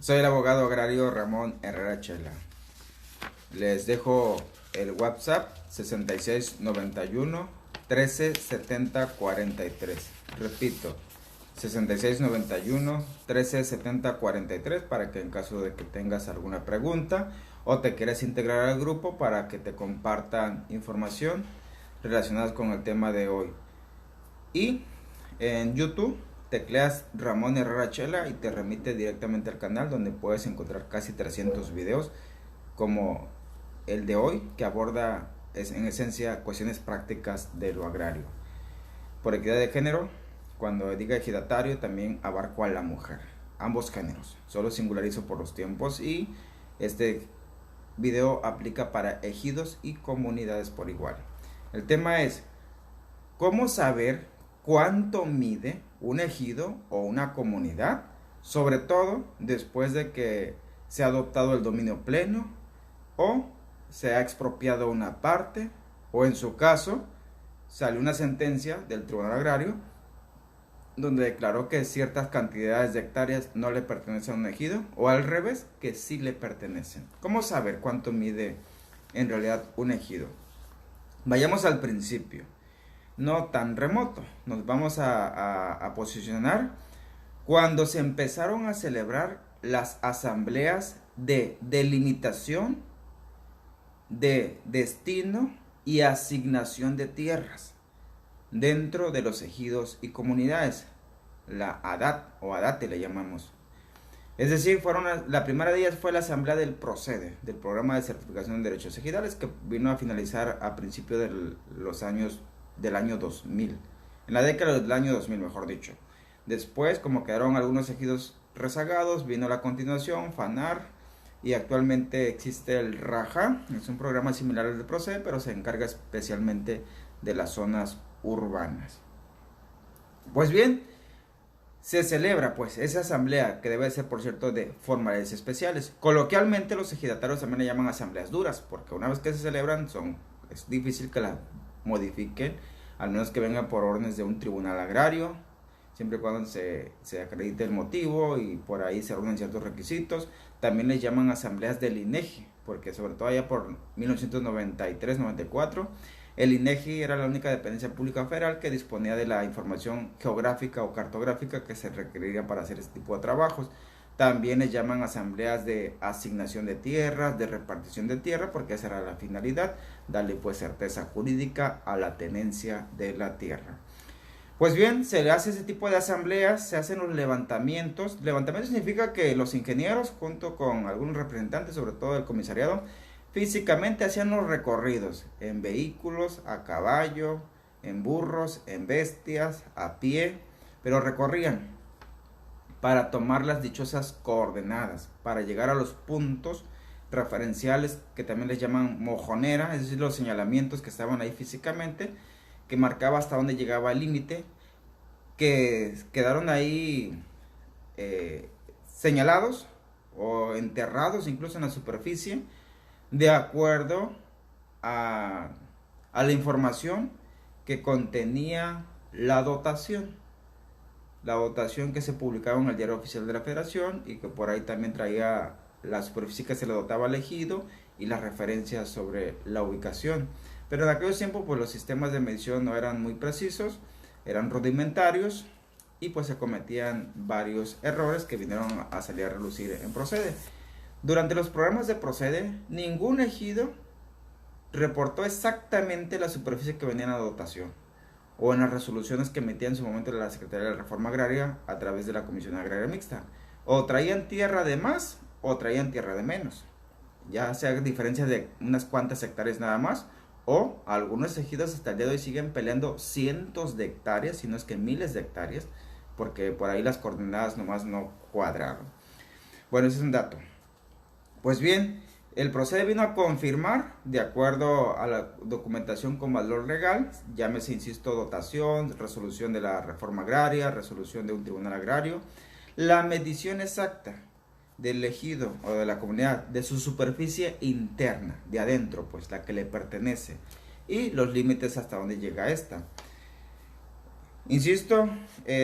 Soy el abogado agrario Ramón Herrera Chela. Les dejo el WhatsApp 6691 13 70 43. Repito, 6691 13 70 43 para que en caso de que tengas alguna pregunta o te quieras integrar al grupo para que te compartan información relacionada con el tema de hoy. Y en YouTube tecleas Ramón Herrera Chela y te remite directamente al canal donde puedes encontrar casi 300 videos como el de hoy, que aborda en esencia cuestiones prácticas de lo agrario. Por equidad de género, cuando diga ejidatario también abarco a la mujer, ambos géneros, solo singularizo por los tiempos y este video aplica para ejidos y comunidades por igual. El tema es ¿cómo saber cuánto mide un ejido o una comunidad? Sobre todo después de que se ha adoptado el dominio pleno o se ha expropiado una parte, o en su caso salió una sentencia del Tribunal Agrario donde declaró que ciertas cantidades de hectáreas no le pertenecen a un ejido, o al revés, que sí le pertenecen. ¿Cómo saber cuánto mide en realidad un ejido? Vayamos al principio, no tan remoto. Nos vamos a posicionar cuando se empezaron a celebrar las asambleas de delimitación, de destino y asignación de tierras dentro de los ejidos y comunidades, la ADAT o ADATE le llamamos. Es decir, la primera de ellas fue la asamblea del PROCEDE, del Programa de Certificación de Derechos Ejidales, que vino a finalizar a principios de los años del año 2000, en la década del año 2000 mejor dicho. Después, como quedaron algunos ejidos rezagados, vino la continuación, FANAR, y actualmente existe el RAJA. Es un programa similar al del PROCEDE, pero se encarga especialmente de las zonas urbanas. Pues bien, se celebra pues esa asamblea, que debe ser por cierto de formales especiales. Coloquialmente los ejidatarios también le llaman asambleas duras, porque una vez que se celebran es difícil que la modifiquen, al menos que vengan por órdenes de un tribunal agrario, siempre y cuando se acredite el motivo y por ahí se reúnen ciertos requisitos. También les llaman asambleas del INEGI, porque sobre todo allá por 1993-94 el INEGI era la única dependencia pública federal que disponía de la información geográfica o cartográfica que se requeriría para hacer este tipo de trabajos. También les llaman asambleas de asignación de tierras, de repartición de tierra, porque esa era la finalidad, darle pues certeza jurídica a la tenencia de la tierra. Pues bien, se le hace ese tipo de asambleas, se hacen los levantamientos. Levantamiento significa que los ingenieros, junto con algunos representantes, sobre todo del comisariado, físicamente hacían los recorridos en vehículos, a caballo, en burros, en bestias, a pie, pero recorrían para tomar las dichosas coordenadas, para llegar a los puntos referenciales que también les llaman mojonera, es decir, los señalamientos que estaban ahí físicamente, que marcaba hasta dónde llegaba el límite, que quedaron ahí señalados o enterrados incluso en la superficie, de acuerdo a la información que contenía la dotación que se publicaba en el Diario Oficial de la Federación, y que por ahí también traía la superficie que se le dotaba al ejido y las referencias sobre la ubicación. Pero en aquellos tiempos pues los sistemas de medición no eran muy precisos, eran rudimentarios, y pues se cometían varios errores que vinieron a salir a relucir en PROCEDE. Durante los programas de PROCEDE, ningún ejido reportó exactamente la superficie que venía en la dotación, o en las resoluciones que emitía en su momento la Secretaría de Reforma Agraria a través de la Comisión Agraria Mixta. O traían tierra de más o traían tierra de menos, ya sea diferencias de unas cuantas hectáreas nada más, o algunos ejidos hasta el día de hoy siguen peleando cientos de hectáreas, si no es que miles de hectáreas, porque por ahí las coordenadas nomás no cuadraron. Bueno, ese es un dato. Pues bien, el PROCEDE vino a confirmar, de acuerdo a la documentación con valor legal, llámese, insisto, dotación, resolución de la reforma agraria, resolución de un tribunal agrario, la medición exacta del ejido o de la comunidad, de su superficie interna, de adentro, pues la que le pertenece, y los límites hasta donde llega esta. Insisto,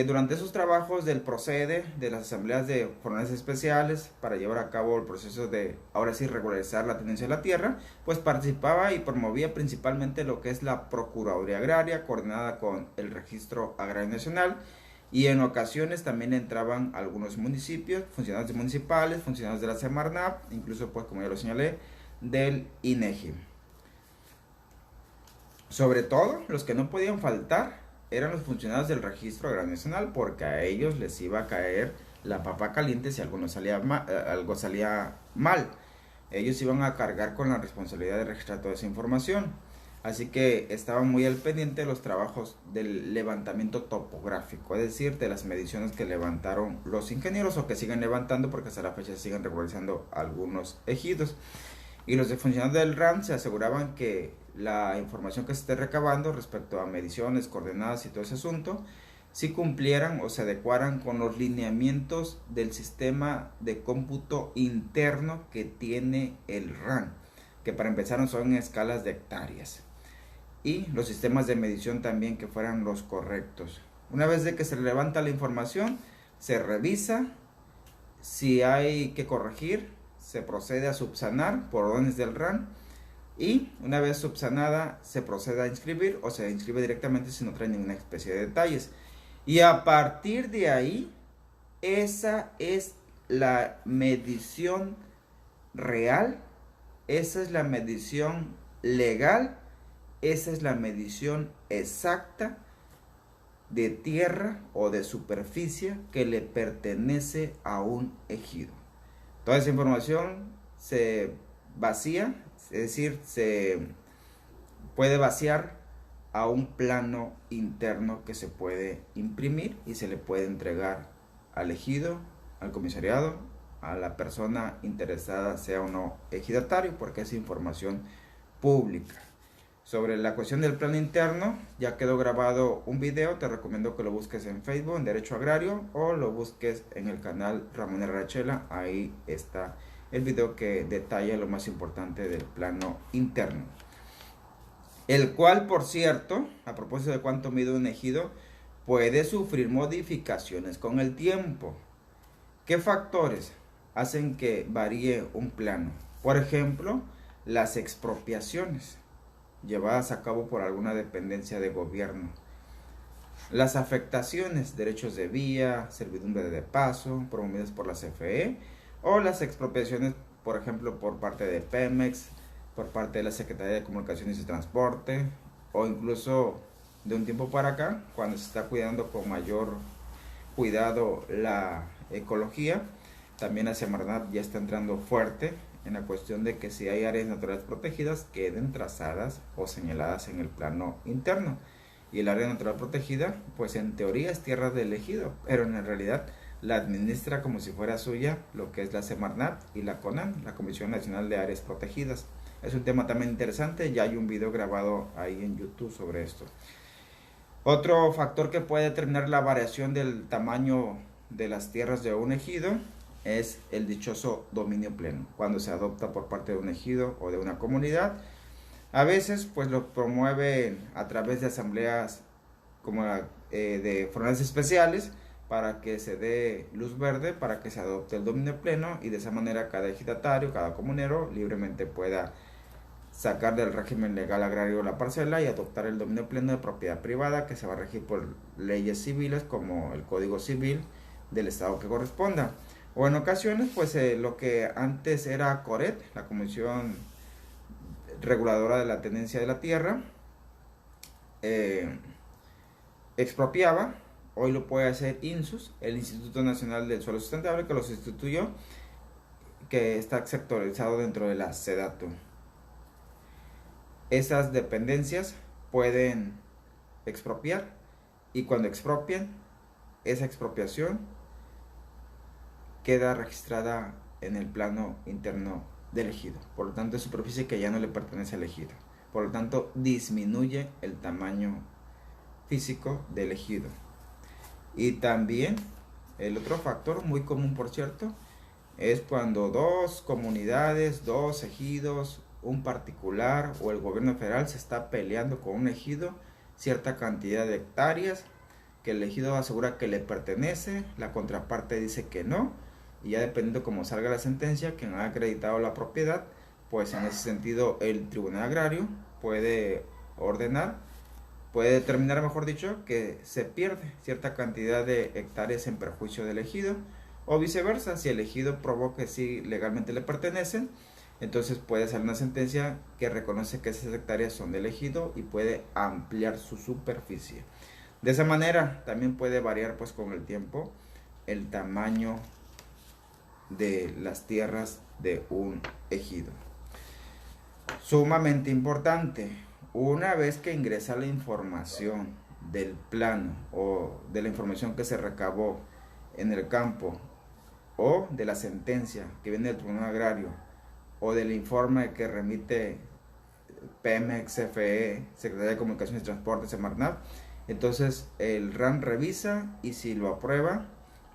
durante esos trabajos del procede de las asambleas de jornales especiales para llevar a cabo el proceso de, ahora sí, regularizar la tenencia de la tierra, pues participaba y promovía principalmente lo que es la Procuraduría Agraria, coordinada con el Registro Agrario Nacional, y en ocasiones también entraban algunos municipios, funcionarios municipales, funcionarios de la Semarnat, incluso, pues como ya lo señalé, del INEGI. Sobre todo, los que no podían faltar eran los funcionarios del Registro Agrario Nacional, porque a ellos les iba a caer la papa caliente si algo salía mal. Ellos iban a cargar con la responsabilidad de registrar toda esa información. Así que estaban muy al pendiente de los trabajos del levantamiento topográfico, es decir, de las mediciones que levantaron los ingenieros o que siguen levantando, porque hasta la fecha se siguen regularizando algunos ejidos. Y los funcionarios del RAN se aseguraban que la información que se esté recabando respecto a mediciones, coordenadas y todo ese asunto, si cumplieran o se adecuaran con los lineamientos del sistema de cómputo interno que tiene el RAN, que para empezar son en escalas de hectáreas, y los sistemas de medición también que fueran los correctos. Una vez de que se levanta la información, se revisa, si hay que corregir, se procede a subsanar por órdenes del RAN, y una vez subsanada se procede a inscribir o se inscribe directamente si no trae ninguna especie de detalles. Y a partir de ahí, esa es la medición real, esa es la medición legal, esa es la medición exacta de tierra o de superficie que le pertenece a un ejido. Toda esa información se vacía, es decir, se puede vaciar a un plano interno que se puede imprimir y se le puede entregar al ejido, al comisariado, a la persona interesada, sea o no ejidatario, porque es información pública. Sobre la cuestión del plano interno, ya quedó grabado un video, te recomiendo que lo busques en Facebook, en Derecho Agrario, o lo busques en el canal Ramón Arrachela. Ahí está el video que detalla lo más importante del plano interno. El cual, por cierto, a propósito de cuánto mide un ejido, puede sufrir modificaciones con el tiempo. ¿Qué factores hacen que varíe un plano? Por ejemplo, las expropiaciones llevadas a cabo por alguna dependencia de gobierno, las afectaciones, derechos de vía, servidumbre de paso, promovidas por la CFE, o las expropiaciones, por ejemplo, por parte de Pemex, por parte de la Secretaría de Comunicaciones y Transporte, o incluso de un tiempo para acá, cuando se está cuidando con mayor cuidado la ecología, también la Semarnat ya está entrando fuerte en la cuestión de que si hay áreas naturales protegidas queden trazadas o señaladas en el plano interno. Y el área natural protegida, pues en teoría es tierra del ejido, pero en realidad la administra como si fuera suya lo que es la Semarnat y la CONAN, la Comisión Nacional de Áreas Protegidas. Es un tema también interesante, ya hay un video grabado ahí en YouTube sobre esto. Otro factor que puede determinar la variación del tamaño de las tierras de un ejido es el dichoso dominio pleno, cuando se adopta por parte de un ejido o de una comunidad. A veces pues lo promueven a través de asambleas como de jornales especiales para que se dé luz verde para que se adopte el dominio pleno, y de esa manera cada ejidatario, cada comunero libremente pueda sacar del régimen legal agrario la parcela y adoptar el dominio pleno de propiedad privada, que se va a regir por leyes civiles como el Código Civil del estado que corresponda. O en ocasiones, pues lo que antes era CORET, la Comisión Reguladora de la Tenencia de la Tierra, expropiaba, hoy lo puede hacer INSUS, el Instituto Nacional del Suelo Sustentable, que lo sustituyó, que está sectorizado dentro de la SEDATU. Esas dependencias pueden expropiar, y cuando expropian, esa expropiación queda registrada en el plano interno del ejido. Por lo tanto, es superficie que ya no le pertenece al ejido. Por lo tanto, disminuye el tamaño físico del ejido. Y también el otro factor muy común, por cierto, es cuando dos comunidades, dos ejidos, un particular o el gobierno federal se está peleando con un ejido cierta cantidad de hectáreas que el ejido asegura que le pertenece, la contraparte dice que no, y ya dependiendo cómo salga la sentencia, quien ha acreditado la propiedad, pues en ese sentido el Tribunal Agrario puede ordenar, puede determinar, mejor dicho, que se pierde cierta cantidad de hectáreas en perjuicio del ejido, o viceversa, si el ejido probó que sí legalmente le pertenecen, entonces puede salir una sentencia que reconoce que esas hectáreas son del ejido y puede ampliar su superficie. De esa manera también puede variar pues con el tiempo el tamaño de las tierras de un ejido. Sumamente importante, una vez que ingresa la información del plano o de la información que se recabó en el campo o de la sentencia que viene del Tribunal Agrario o del informe que remite Pemex, CFE, Secretaría de Comunicaciones y Transportes, Semarnat, entonces el RAN revisa y si lo aprueba,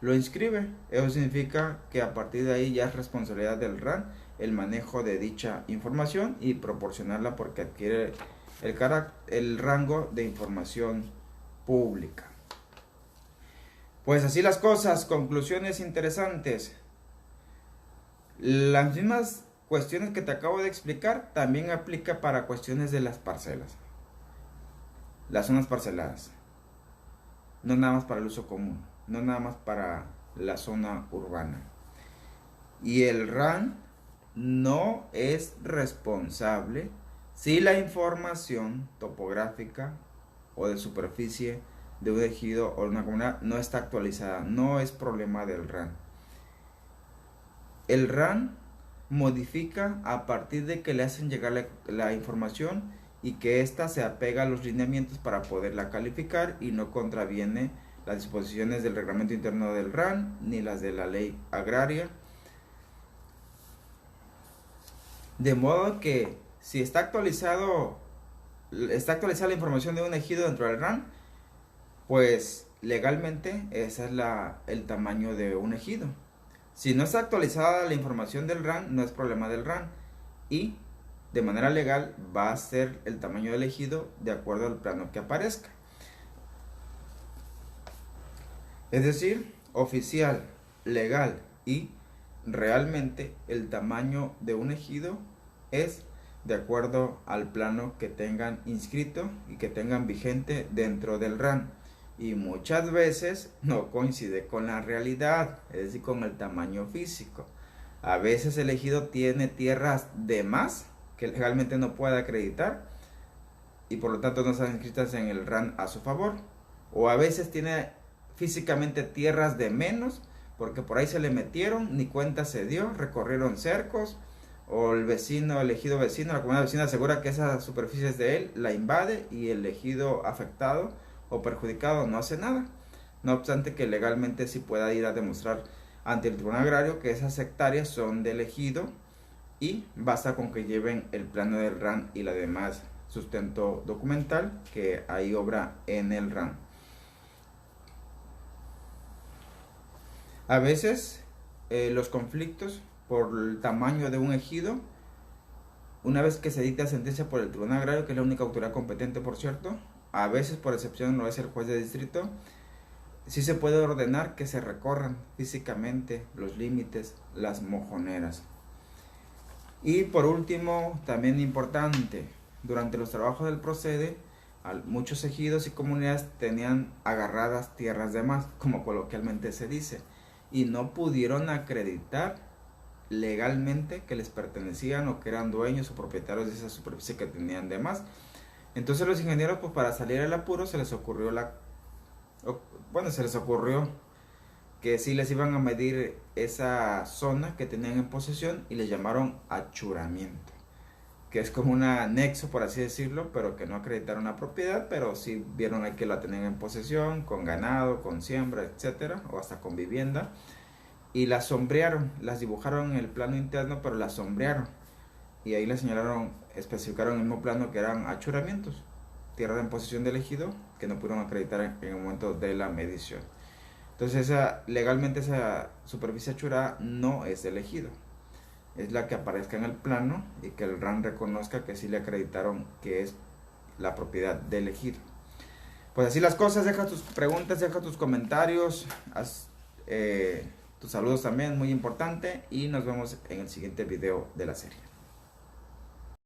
lo inscribe. Eso significa que a partir de ahí ya es responsabilidad del RAN el manejo de dicha información y proporcionarla porque adquiere el rango de información pública. Pues así las cosas, conclusiones interesantes. Las mismas cuestiones que te acabo de explicar también aplica para cuestiones de las parcelas, las zonas parceladas, no nada más para el uso común, no nada más para la zona urbana. Y el RAN no es responsable si la información topográfica o de superficie de un ejido o una comunidad no está actualizada. No es problema del RAN. El RAN modifica a partir de que le hacen llegar la información y que ésta se apega a los lineamientos para poderla calificar y no contraviene las disposiciones del reglamento interno del RAN ni las de la ley agraria. De modo que si está actualizada la información de un ejido dentro del RAN, pues legalmente ese es el tamaño de un ejido. Si no está actualizada la información del RAN, no es problema del RAN y de manera legal va a ser el tamaño del ejido de acuerdo al plano que aparezca. Es decir, oficial, legal y realmente el tamaño de un ejido es de acuerdo al plano que tengan inscrito y que tengan vigente dentro del RAN. Y muchas veces no coincide con la realidad, es decir, con el tamaño físico. A veces el ejido tiene tierras de más que legalmente no puede acreditar y por lo tanto no están inscritas en el RAN a su favor. O a veces tiene físicamente tierras de menos porque por ahí se le metieron, ni cuenta se dio, recorrieron cercos, o el vecino, el ejido vecino, la comunidad vecina asegura que esa superficie es de él, la invade y el ejido afectado o perjudicado no hace nada. No obstante que legalmente sí pueda ir a demostrar ante el Tribunal Agrario que esas hectáreas son del ejido y basta con que lleven el plano del RAN y la demás sustento documental que ahí obra en el RAN. A veces los conflictos por el tamaño de un ejido, una vez que se dicta sentencia por el Tribunal Agrario, que es la única autoridad competente por cierto, a veces por excepción lo es el juez de distrito, sí se puede ordenar que se recorran físicamente los límites, las mojoneras. Y por último, también importante, durante los trabajos del procede, muchos ejidos y comunidades tenían agarradas tierras de más, como coloquialmente se dice, y no pudieron acreditar legalmente que les pertenecían o que eran dueños o propietarios de esa superficie que tenían de más. Entonces los ingenieros, pues para salir del apuro, se les ocurrió que sí les iban a medir esa zona que tenían en posesión y le llamaron achuramiento, que es como un anexo, por así decirlo, pero que no acreditaron la propiedad, pero sí vieron ahí que la tenían en posesión, con ganado, con siembra, etcétera, o hasta con vivienda, y las sombrearon, las dibujaron en el plano interno, pero las sombrearon, y ahí le señalaron, especificaron en el mismo plano que eran achuramientos, tierra en posesión del ejido, que no pudieron acreditar en el momento de la medición. Entonces legalmente esa superficie achurada no es del ejido, es la que aparezca en el plano y que el RAN reconozca que sí le acreditaron que es la propiedad del ejido. Pues así las cosas, deja tus preguntas, deja tus comentarios, haz, tus saludos también, muy importante, y nos vemos en el siguiente video de la serie.